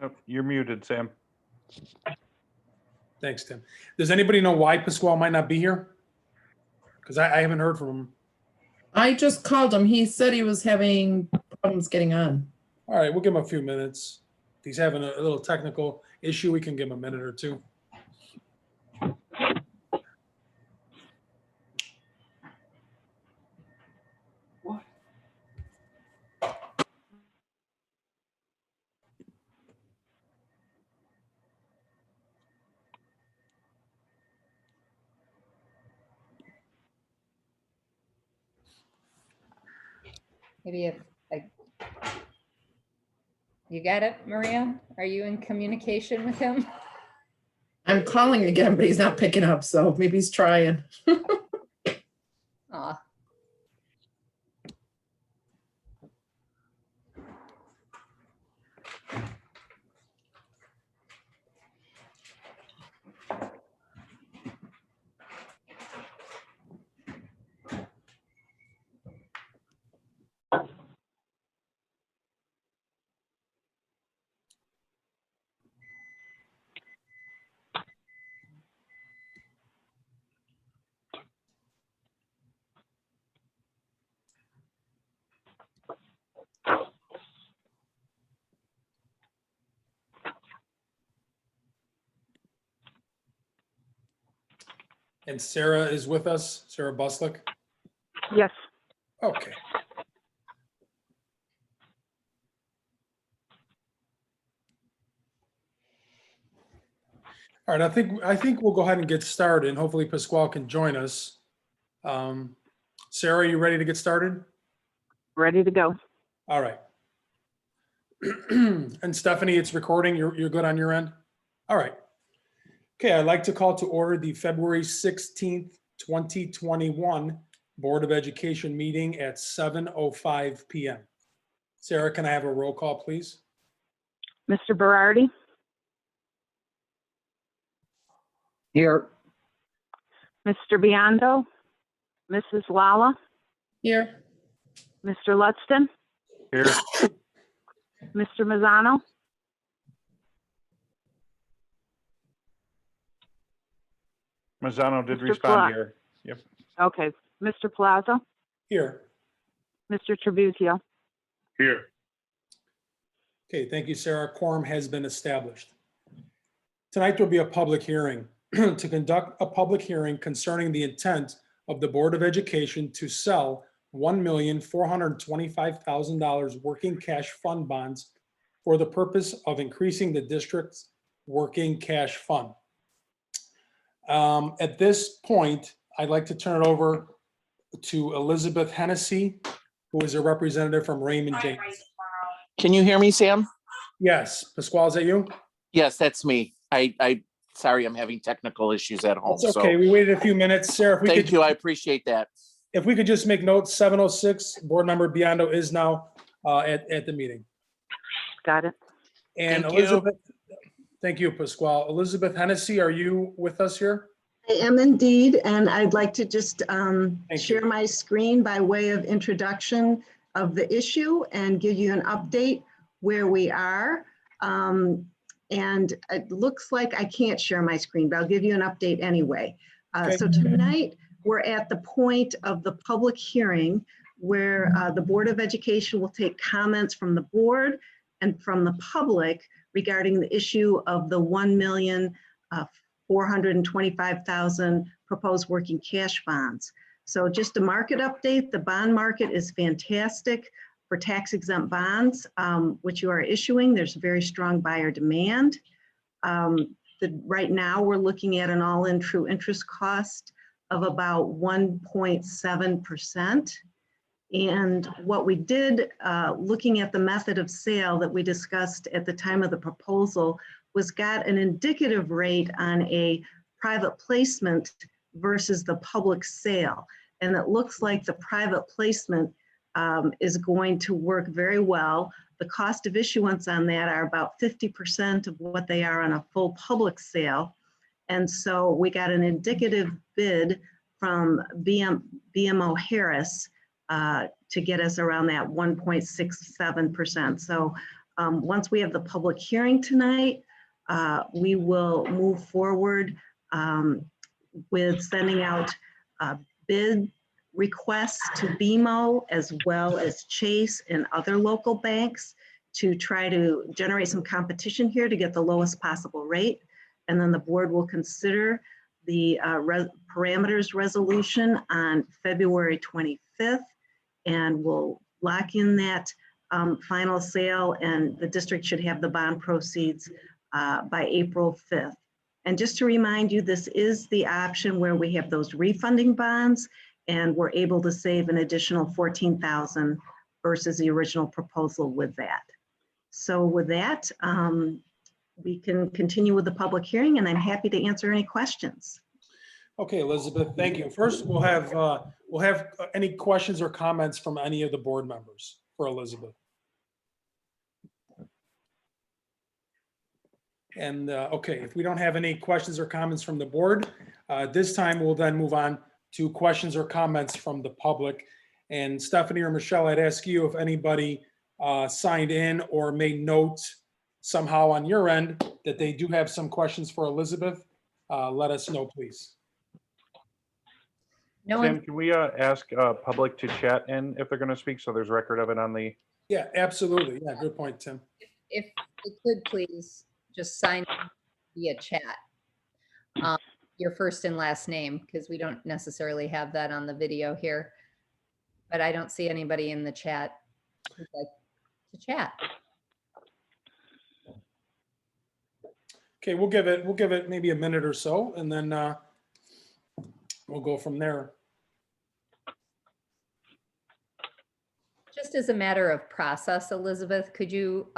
Oh, you're muted, Sam. Thanks, Tim. Does anybody know why Pasquale might not be here? Because I haven't heard from him. I just called him. He said he was having problems getting on. All right, we'll give him a few minutes. If he's having a little technical issue, we can give him a minute or two. Maybe if you got it, Maria? Are you in communication with him? I'm calling again, but he's not picking up, so maybe he's trying. Aw. And Sarah is with us, Sarah Buslick. Yes. Okay. All right, I think we'll go ahead and get started, and hopefully Pasquale can join us. Sarah, you ready to get started? Ready to go. All right. And Stephanie, it's recording. You're good on your end? All right. Okay, I'd like to call to order the February 16th, 2021 Board of Education meeting at 7:05 p.m. Sarah, can I have a roll call, please? Mr. Berardi, Here. Mr. Biondo, Mrs. Lala, Here. Mr. Lutston, Here. Mr. Mazzano, Mazzano did Mr. respond Pla- here. Yep. okay, Mr. Plaza, Here. Mr. Tribuzio. Here. Okay, thank you, Sarah. Quorum has been established. Tonight there'll be a public hearing to conduct a public hearing concerning the intent of the Board of Education to sell $1,425,000 working cash fund bonds for the purpose of increasing the district's working cash fund. At this point, I'd like to turn it over to Elizabeth Hennessy, who is a representative from Raymond James. Can you hear me, Sam? Yes, Pasquale, is that you? Yes, that's me. Sorry, I'm having technical issues at home. It's okay. We waited a few minutes. Sarah, if we Thank could, you. I appreciate that. if we could just make note, 7:06, Board Member Biondo is now at the meeting. Got it. And Thank you. Elizabeth, thank you, Pasquale. Elizabeth Hennessy, are you with us here? I am indeed, and I'd like to just share you. my screen by way of introduction of the issue and give you an update where we are. And it looks like I can't share my screen, but I'll give you an update anyway. Okay. So tonight, we're at the point of the public hearing where the Board of Education will take comments from the board and from the public regarding the issue of the $1,425,000 proposed working cash bonds. So just a market update, the bond market is fantastic for tax exempt bonds, which you are issuing. There's very strong buyer demand. Right now we're looking at an all-in true interest cost of about 1.7%. And what we did, looking at the method of sale that we discussed at the time of the proposal, was got an indicative rate on a private placement versus the public sale. And it looks like the private placement is going to work very well. The cost of issuance on that are about 50% of what they are on a full public sale. And so we got an indicative bid from BMO Harris to get us around that 1.67%. So once we have the public hearing tonight, we will move forward with sending out bid requests to BMO as well as Chase and other local banks to try to generate some competition here to get the lowest possible rate. And then the board will consider the parameters resolution on February 25th, and we'll lock in that final sale, and the district should have the bond proceeds by April 5th. And just to remind you, this is the option where we have those refunding bonds, and we're able to save an additional $14,000 versus the original proposal with that. So with that, we can continue with the public hearing, and I'm happy to answer any questions. Okay, Elizabeth, thank you. First, we'll have any questions or comments from any of the board members for Elizabeth. And okay, if we don't have any questions or comments from the board, this time we'll then move on to questions or comments from the public. And Stephanie or Michelle, I'd ask you if anybody signed in or made notes somehow on your end that they do have some questions for Elizabeth, let us know, please. No Sam, one, can we ask public to chat in if they're going to speak so there's record of it on the? Yeah, absolutely. Yeah, good point, Tim. if you could please just sign in via chat. Your first and last name, because we don't necessarily have that on the video here. But I don't see anybody in the chat who'd like to chat. Okay, we'll give it maybe a minute or so, and then we'll go from there. Just as a matter of process, Elizabeth, could you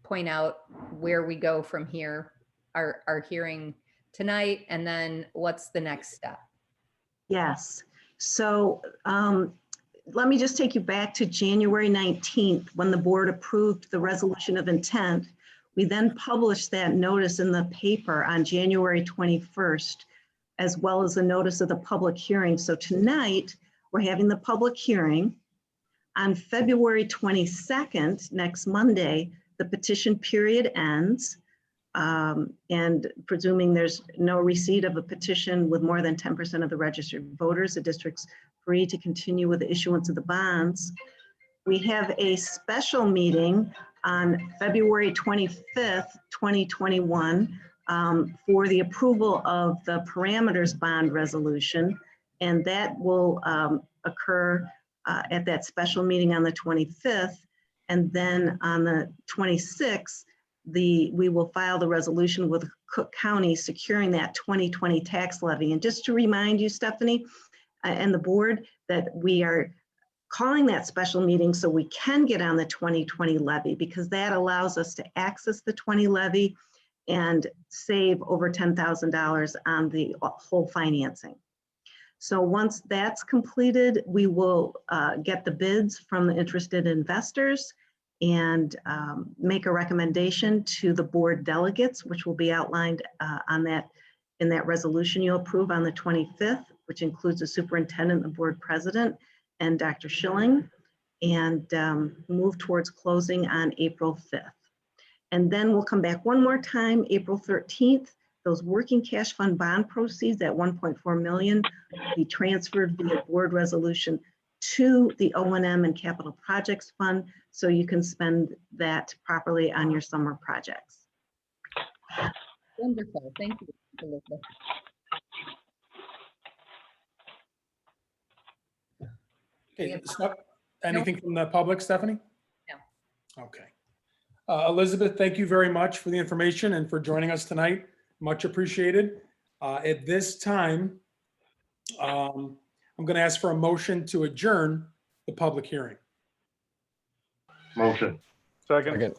point out where we go from here, our hearing tonight, and then what's the next step? Yes. So let me just take you back to January 19th, when the board approved the resolution of intent. We then published that notice in the paper on January 21st, as well as a notice of the public hearing. So tonight, we're having the public hearing. On February 22nd, next Monday, the petition period ends. And presuming there's no receipt of a petition with more than 10% of the registered voters, the district's free to continue with the issuance of the bonds. We have a special meeting on February 25th, 2021, for the approval of the parameters bond resolution. And that will occur at that special meeting on the 25th. And then on the 26th, we will file the resolution with Cook County securing that 2020 tax levy. And just to remind you, Stephanie, and the board, that we are calling that special meeting so we can get on the 2020 levy, because that allows us to access the 20 levy and save over $10,000 on the whole financing. So once that's completed, we will get the bids from the interested investors and make a recommendation to the board delegates, which will be outlined in that resolution you'll approve on the 25th, which includes the superintendent, the board president, and Dr. Schilling, and move towards closing on April 5th. And then we'll come back one more time, April 13th. Those working cash fund bond proceeds, that 1.4 million, will be transferred via board resolution to the O&M and Capital Projects Fund, so you can spend that properly on your summer projects. Wonderful, thank you, Elizabeth. Okay, anything from the public, Stephanie? No. Okay. Elizabeth, thank you very much for the information and for joining us tonight. Much appreciated. At this time, I'm going to ask for a motion to adjourn the public hearing. Motion. Second.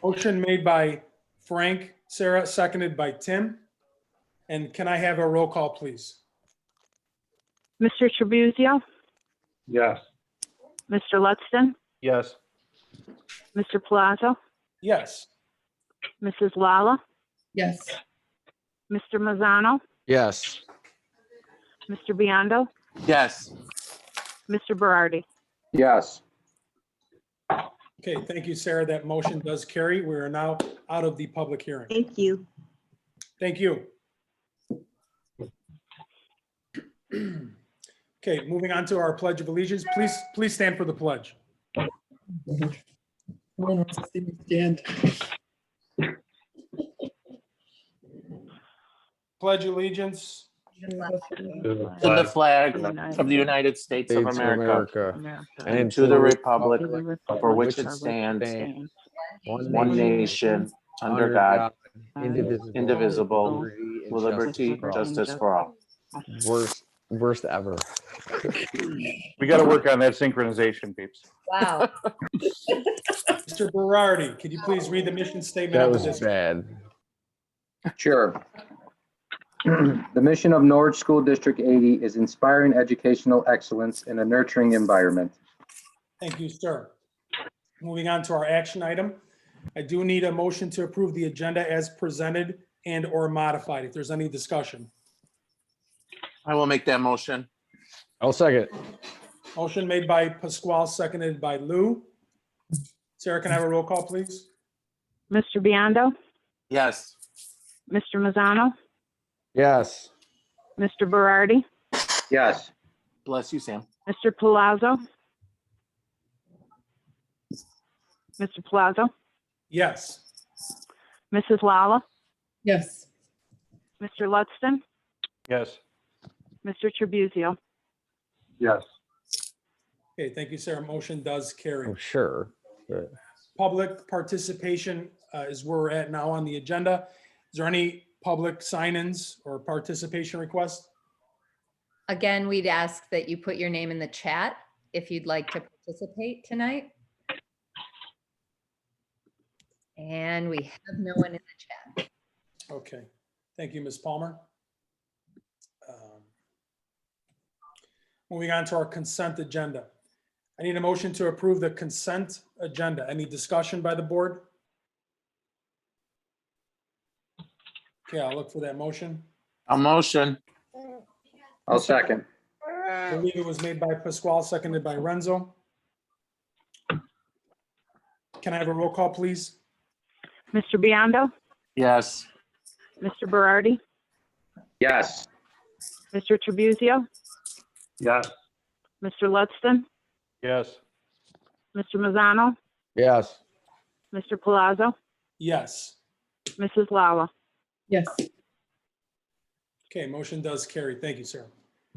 Motion made by Frank, Sarah, seconded by Tim. And can I have a roll call, please? Mr. Trabuzio, Yes. Mr. Lutston, Yes. Mr. Palazzo, Yes. Mrs. Lala, Yes. Mr. Mazzano, Yes. Mr. Biondo, Yes. Mr. Berardi. Yes. Okay, thank you, Sarah. That motion does carry. We are now out of the public hearing. Thank you. Thank you. Okay, moving on to our Pledge of Allegiance. Please stand for the pledge. No one wants to see me stand. Pledge allegiance. To the flag of the United States of America and to the republic for which it stands, one nation, under God, indivisible, with liberty and justice for all. Worst ever. We got to work on that synchronization, peeps. Wow. Mr. Berardi, could you please read the mission statement? That of the was district? bad. Sure. The mission of Norwich School District 80 is inspiring educational excellence in a nurturing environment. Thank you, sir. Moving on to our action item. I do need a motion to approve the agenda as presented and or modified, if there's any discussion. I will make that motion. I'll second. Motion made by Pasquale, seconded by Lou. Sarah, can I have a roll call, please? Mr. Biondo, Yes. Mr. Mazzano, Yes. Mr. Berardi, Yes. Bless you, Sam. Mr. Palazzo, Mr. Palazzo, Yes. Mrs. Lala, Yes. Mr. Lutston, Yes. Mr. Tribuzio. Yes. Okay, thank you, Sarah. Motion does carry. Oh, sure. But Public participation is where we're at now on the agenda. Is there any public sign-ins or participation requests? Again, we'd ask that you put your name in the chat if you'd like to participate tonight. And we have no one in the chat. Okay, thank you, Ms. Palmer. Moving on to our consent agenda. I need a motion to approve the consent agenda. Any discussion by the board? Okay, I'll look for that motion. A motion. I'll second. I believe it was made by Pasquale, seconded by Renzo. Can I have a roll call, please? Mr. Biondo, Yes. Mr. Berardi, Yes. Mr. Tribuzio, Yes. Mr. Lutston, Yes. Mr. Mazzano, yes. Mr. Palazzo, Yes. Mrs. Lala. Yes. Okay, motion does carry. Thank you, Sarah.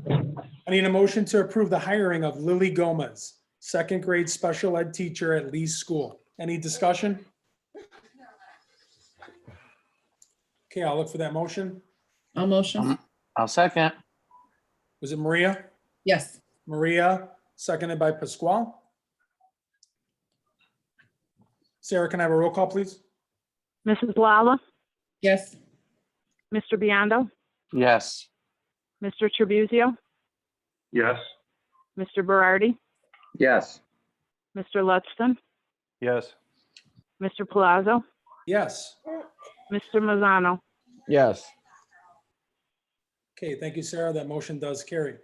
I need a motion to approve the hiring of Lily Gomez, second grade special ed teacher at Lee's School. Any discussion? Okay, I'll look for that motion. I'll motion. I'll second. Was it Maria? Yes. Maria, seconded by Pasquale. Sarah, can I have a roll call, please? Mrs. Lala, Yes. Mr. Biondo, Yes. Mr. Tribuzio, Yes. Mr. Berardi, Yes. Mr. Lutston, Yes. Mr. Palazzo, Yes. Mr. Mazzano. Yes. Okay, thank you, Sarah. That motion does carry.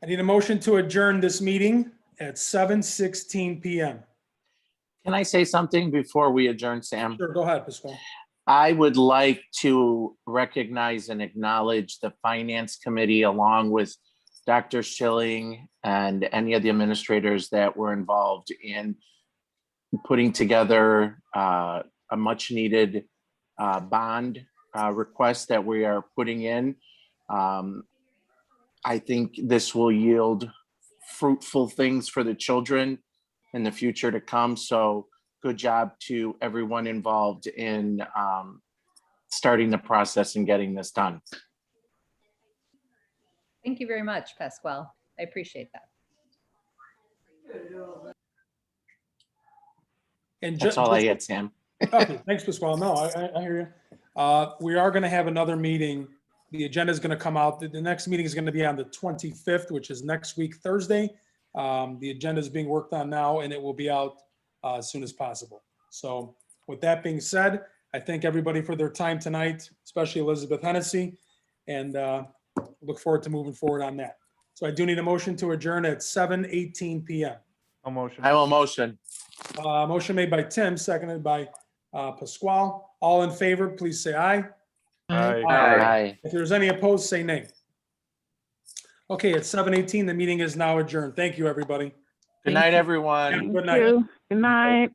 I need a motion to adjourn this meeting at 7:16 PM. Can I say something before we adjourn, Sam? Sure, go ahead, Pasquale. I would like to recognize and acknowledge the Finance Committee along with Dr. Schilling and any of the administrators that were involved in putting together a much needed bond request that we are putting in. I think this will yield fruitful things for the children in the future to come. So good job to everyone involved in starting the process and getting this done. Thank you very much, Pasquale. I appreciate that. And That's all I had, Sam. Okay, thanks, Pasquale. No, I hear you. We are going to have another meeting. The agenda is going to come out. The next meeting is going to be on the 25th, which is next week, Thursday. The agenda is being worked on now, and it will be out as soon as possible. So with that being said, I thank everybody for their time tonight, especially Elizabeth Hennessy, and look forward to moving forward on that. So I do need a motion to adjourn at 7:18 PM. A motion. I will motion. Motion made by Tim, seconded by Pasquale. All in favor, please say aye. Aye. Aye. If there's any opposed, say nay. Okay, at 7:18, the meeting is now adjourned. Thank you, everybody. Good night, everyone. Good Thank night. you. Good night.